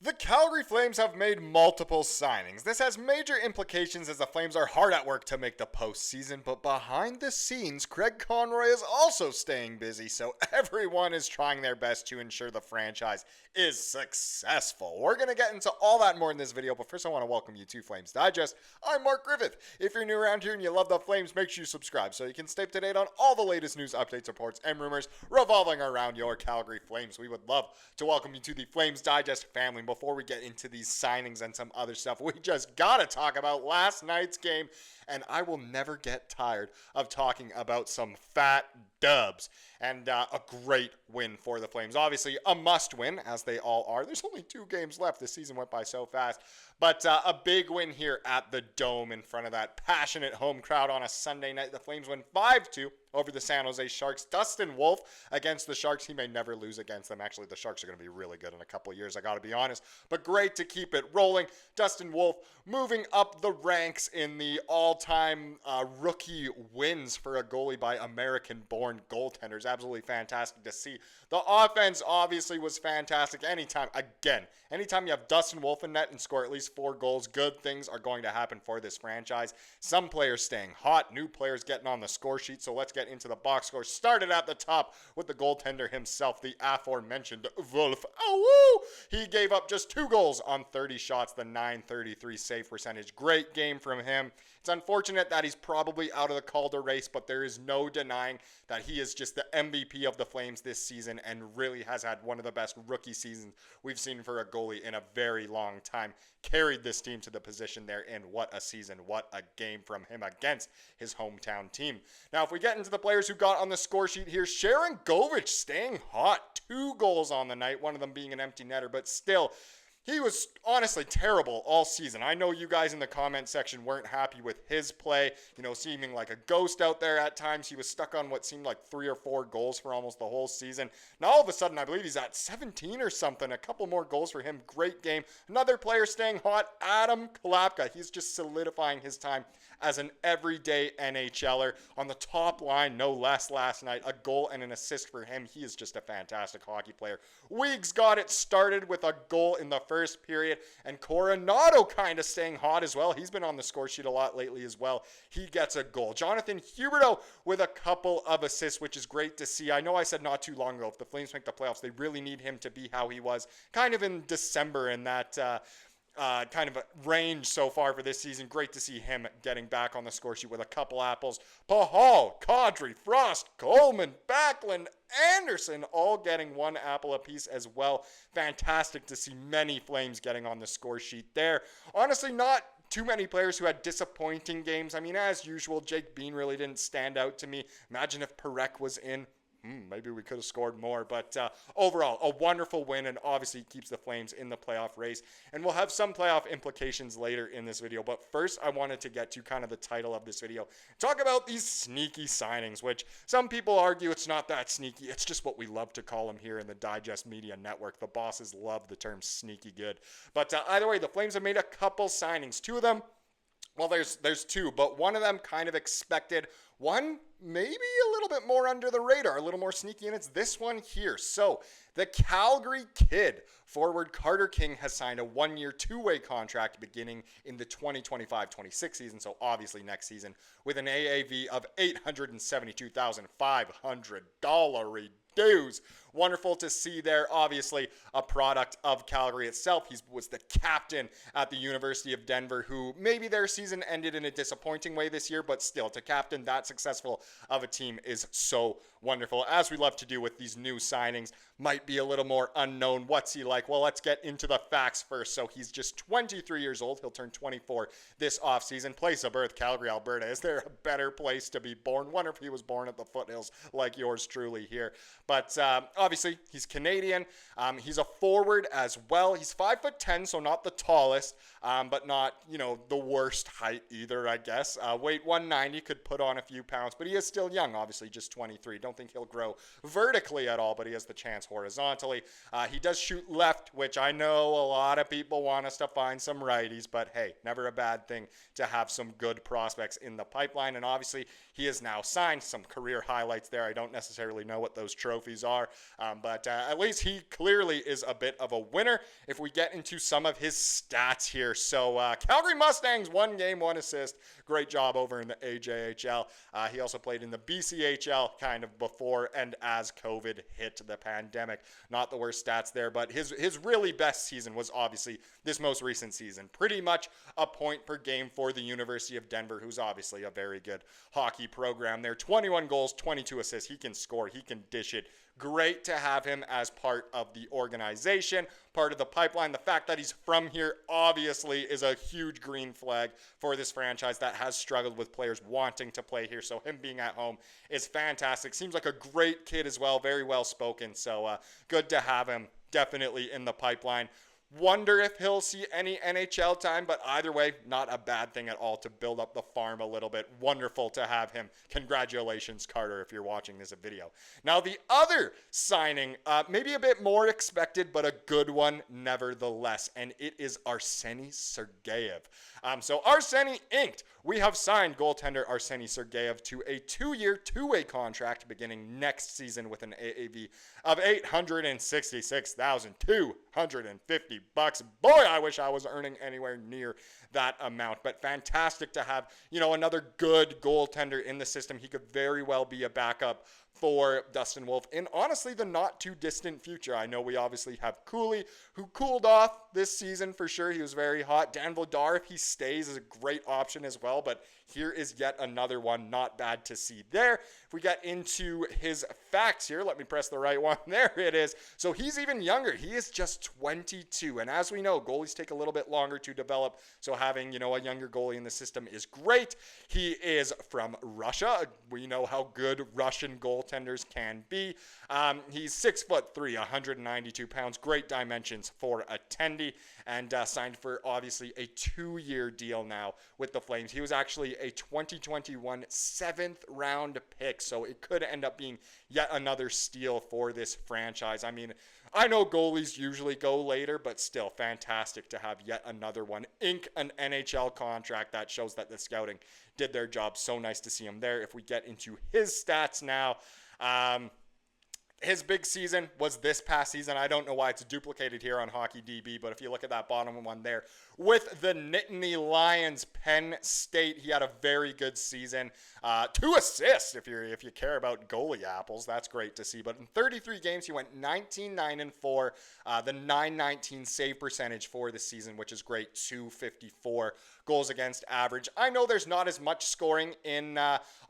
The Calgary Flames have made multiple signings. This has major implications as the Flames are hard at work to make the postseason, but behind the scenes, Craig Conroy is also staying busy, so everyone is trying their best to ensure the franchise is successful. We're going to get into all that and more in this video, but first I want to welcome you to Flames Digest. I'm Mark Griffith. If you're new around here and you love the Flames, make sure you subscribe so you can stay up to date on all the latest news, updates, reports, and rumors revolving around your Calgary Flames. We would love to welcome you to the Flames Digest family. Before we get into these signings and some other stuff, we just gotta talk about last night's game, and I will never get tired of talking about some fat dubs and a great win for the Flames. Obviously a must win, as they all are. There's only 2 games left. The season went by so fast, but a big win here at the Dome in front of that passionate home crowd on a Sunday night. The Flames win 5-2 over the San Jose Sharks. Dustin Wolf against the Sharks. He may never lose against them. Actually, the Sharks are going to be really good in a couple of years, I got to be honest. But great to keep it rolling. Dustin Wolf moving up the ranks in the all-time rookie wins for a goalie by American-born goaltenders. Absolutely fantastic to see. The offense obviously was fantastic. Anytime you have Dustin Wolf in net and score at least 4 goals, good things are going to happen for this franchise. Some players staying hot, new players getting on the score sheet. So let's get into the box score. Started at the top with the goaltender himself, the aforementioned Wolf. Oh, woo! He gave up just 2 goals on 30 shots, the .933 save percentage. Great game from him. It's unfortunate that he's probably out of the Calder race, but there is no denying that he is just the MVP of the Flames this season and really has had one of the best rookie seasons we've seen for a goalie in a very long time. Carried this team to the position they're in. What a season. What a game from him against his hometown team. Now, if we get into the players who got on the score sheet here, Sharangovich staying hot. 2 goals on the night, one of them being an empty netter, but still, he was honestly terrible all season. I know you guys in the comment section weren't happy with his play, seeming like a ghost out there at times. He was stuck on what seemed like 3 or 4 goals for almost the whole season. Now all of a sudden, I believe he's at 17 or something. A couple more goals for him. Great game. Another player staying hot, Adam Klapka. He's just solidifying his time as an everyday NHLer. On the top line, no less, last night. A goal and an assist for him. He is just a fantastic hockey player. Weegs got it started with a goal in the first period, and Coronato kind of staying hot as well. He's been on the score sheet a lot lately as well. He gets a goal. Jonathan Huberdeau with a couple of assists, which is great to see. I know I said not too long ago, if the Flames make the playoffs, they really need him to be how he was kind of in December in that kind of a range so far for this season. Great to see him getting back on the score sheet with a couple apples. Pahal, Kadri, Frost, Coleman, Backlund, Andersson all getting 1 apple apiece as well. Fantastic to see many Flames getting on the score sheet there. Honestly, not too many players who had disappointing games. I mean, as usual, Jake Bean really didn't stand out to me. Imagine if Parekh was in. Maybe we could have scored more, but overall, a wonderful win, and obviously keeps the Flames in the playoff race. And we'll have some playoff implications later in this video, but first I wanted to get to kind of the title of this video. Talk about these sneaky signings, which some people argue it's not that sneaky. It's just what we love to call them here in the Digest Media Network. The bosses love the term sneaky good. But either way, the Flames have made a couple signings. 2 of them, well, there's 2, but one of them kind of expected. One maybe a little bit more under the radar, a little more sneaky, and it's this one here. So the Calgary Kid forward Carter King has signed a 1-year, 2-way contract beginning in the 2025-26 season, so obviously next season, with an AAV of $872,500 dues. Wonderful to see there. Obviously, a product of Calgary itself. He was the captain at the University of Denver, who maybe their season ended in a disappointing way this year, but still, to captain that successful of a team is so wonderful. As we love to do with these new signings, might be a little more unknown. What's he like? Well, let's get into the facts first. So he's just 23 years old. He'll turn 24 this offseason. Place of birth, Calgary, Alberta. Is there a better place to be born? Wonder if he was born at the foothills like yours truly here. But obviously, he's Canadian. He's a forward as well. He's 5'10", so not the tallest, but not, the worst height either, I guess. Weight 190, could put on a few pounds, but he is still young, obviously, just 23. Don't think he'll grow vertically at all, but he has the chance horizontally. He does shoot left, which I know a lot of people want us to find some righties, but hey, never a bad thing to have some good prospects in the pipeline. And obviously, he is now signed. Some career highlights there. I don't necessarily know what those trophies trophies are. But at least he clearly is a bit of a winner if we get into some of his stats here. So Calgary Mustangs, 1 game, 1 assist. Great job over in the AJHL. He also played in the BCHL kind of before and as COVID hit the pandemic. Not the worst stats there, but his really best season was obviously this most recent season. Pretty much a point per game for the University of Denver, who's obviously a very good hockey program there. 21 goals, 22 assists. He can score. He can dish it. Great to have him as part of the organization, part of the pipeline. The fact that he's from here obviously is a huge green flag for this franchise that has struggled with players wanting to play here. So him being at home is fantastic. Seems like a great kid as well, very well spoken. So good to have him definitely in the pipeline. Wonder if he'll see any NHL time, but either way, not a bad thing at all to build up the farm a little bit. Wonderful to have him. Congratulations, Carter, if you're watching this video. Now, the other signing, maybe a bit more expected, but a good one nevertheless, and it is Arseny Sergeyev. So Arseny inked. We have signed goaltender Arseny Sergeyev to a 2-year, 2-way contract beginning next season with an AAV of $866,250. Boy, I wish I was earning anywhere near that amount. But fantastic to have, another good goaltender in the system. He could very well be a backup for Dustin Wolf in honestly the not too distant future. I know we obviously have Cooley, who cooled off this season for sure. He was very hot. Dan Vladar, if he stays, is a great option as well, but here is yet another one. Not bad to see there. If we get into his facts here, let me press the right one. There it is. So he's even younger. He is just 22, and as we know, goalies take a little bit longer to develop, so having, a younger goalie in the system is great. He is from Russia. We know how good Russian goaltenders can be. He's 6'3", 192 pounds. Great dimensions for a tendy, and signed for obviously a 2-year deal now with the Flames. He was actually a 2021 7th round pick, so it could end up being yet another steal for this franchise. I mean, I know goalies usually go later, but still fantastic to have yet another one ink an NHL contract. That shows that the scouting did their job. So nice to see him there. If we get into his stats now, his big season was this past season. I don't know why it's duplicated here on Hockey DB, but if you look at that bottom one there, with the Nittany Lions, Penn State, he had a very good season. 2 assists, if you care about goalie apples. That's great to see. But in 33 games, he went 19-9-4. The .919 save percentage for the season, which is great. 254 goals against average. I know there's not as much scoring in,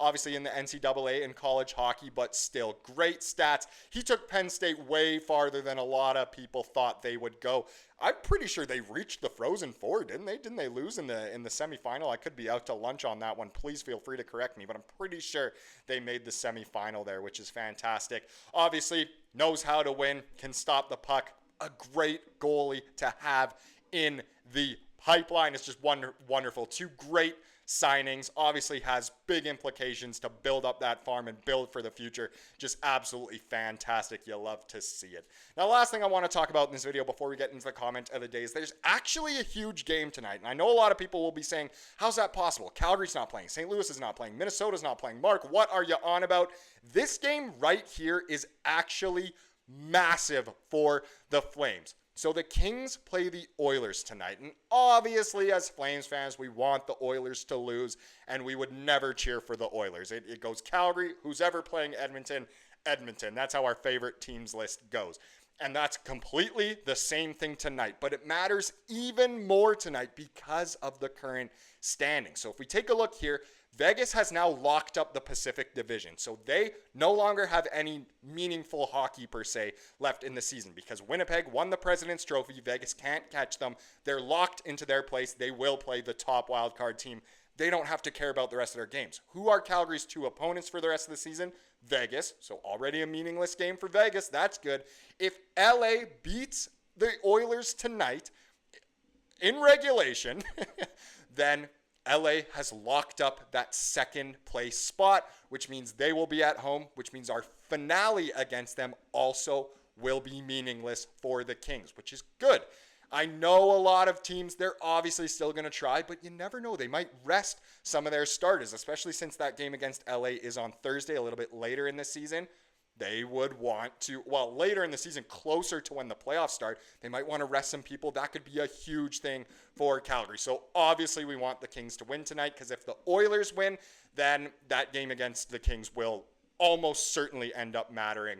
obviously, in the NCAA in college hockey, but still great stats. He took Penn State way farther than a lot of people thought they would go. I'm pretty sure they reached the Frozen Four, didn't they? Didn't they lose in the semifinal? I could be out to lunch on that one. Please feel free to correct me, but I'm pretty sure they made the semifinal there, which is fantastic. Obviously, knows how to win, can stop the puck. A great goalie to have in the pipeline. It's just wonderful. 2 great signings. Obviously has big implications to build up that farm and build for the future. Just absolutely fantastic. You love to see it. Now, last thing I want to talk about in this video before we get into the comment of the day is there's actually a huge game tonight. And I know a lot of people will be saying, how's that possible? Calgary's not playing. St. Louis is not playing. Minnesota's not playing. Mark, what are you on about? This game right here is actually massive for the Flames. So the Kings play the Oilers tonight, and obviously as Flames fans, we want the Oilers to lose, and we would never cheer for the Oilers. It goes Calgary, who's ever playing Edmonton, Edmonton. That's how our favorite teams list goes. And that's completely the same thing tonight, but it matters even more tonight because of the current standing. So if we take a look here, Vegas has now locked up the Pacific Division, so they no longer have any meaningful hockey per se left in the season because Winnipeg won the President's Trophy. Vegas can't catch them. They're locked into their place. They will play the top wildcard team. They don't have to care about the rest of their games. Who are Calgary's 2 opponents for the rest of the season? Vegas, so already a meaningless game for Vegas. That's good. If LA beats the Oilers tonight in regulation, then LA has locked up that second place spot, which means they will be at home, which means our finale against them also will be meaningless for the Kings, which is good. I know a lot of teams, they're obviously still going to try, but you never know. They might rest some of their starters, especially since that game against LA is on Thursday, a little bit later in the season. they would want to, well, later in the season, closer to when the playoffs start, they might want to rest some people. That could be a huge thing for Calgary. So obviously we want the Kings to win tonight, because if the Oilers win, then that game against the Kings will almost certainly end up mattering.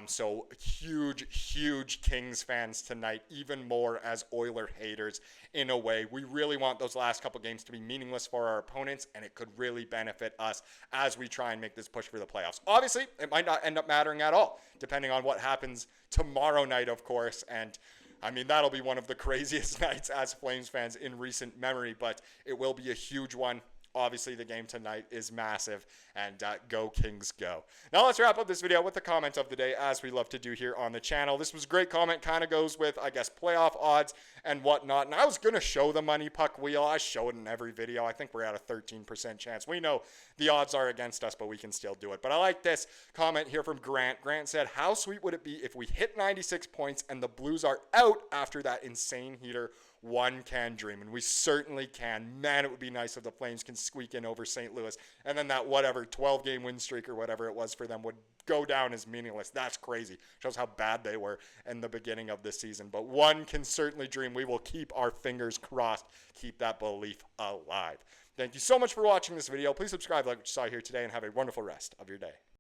So huge Kings fans tonight, even more as Oiler haters in a way. We really want those last couple games to be meaningless for our opponents, and it could really benefit us as we try and make this push for the playoffs. Obviously, it might not end up mattering at all, depending on what happens tomorrow night, of course, and I mean, that'll be one of the craziest nights as Flames fans in recent memory, but it will be a huge one. Obviously, the game tonight is massive, and go Kings go. Now let's wrap up this video with the comment of the day, as we love to do here on the channel. This was a great comment, kind of goes with, I guess, playoff odds and whatnot. And I was going to show the money puck wheel. I show it in every video. I think we're at a 13% chance. We know the odds are against us, but we can still do it. But I like this comment here from Grant. Grant said, how sweet would it be if we hit 96 points and the Blues are out after that insane heater? One can dream, and we certainly can. Man, it would be nice if the Flames can squeak in over St. Louis, and then that 12-game win streak or whatever it was for them would go down as meaningless. That's crazy. Shows how bad they were in the beginning of the season. But one can certainly dream. We will keep our fingers crossed, keep that belief alive. Thank you so much for watching this video. Please subscribe like what you saw here today, and have a wonderful rest of your day.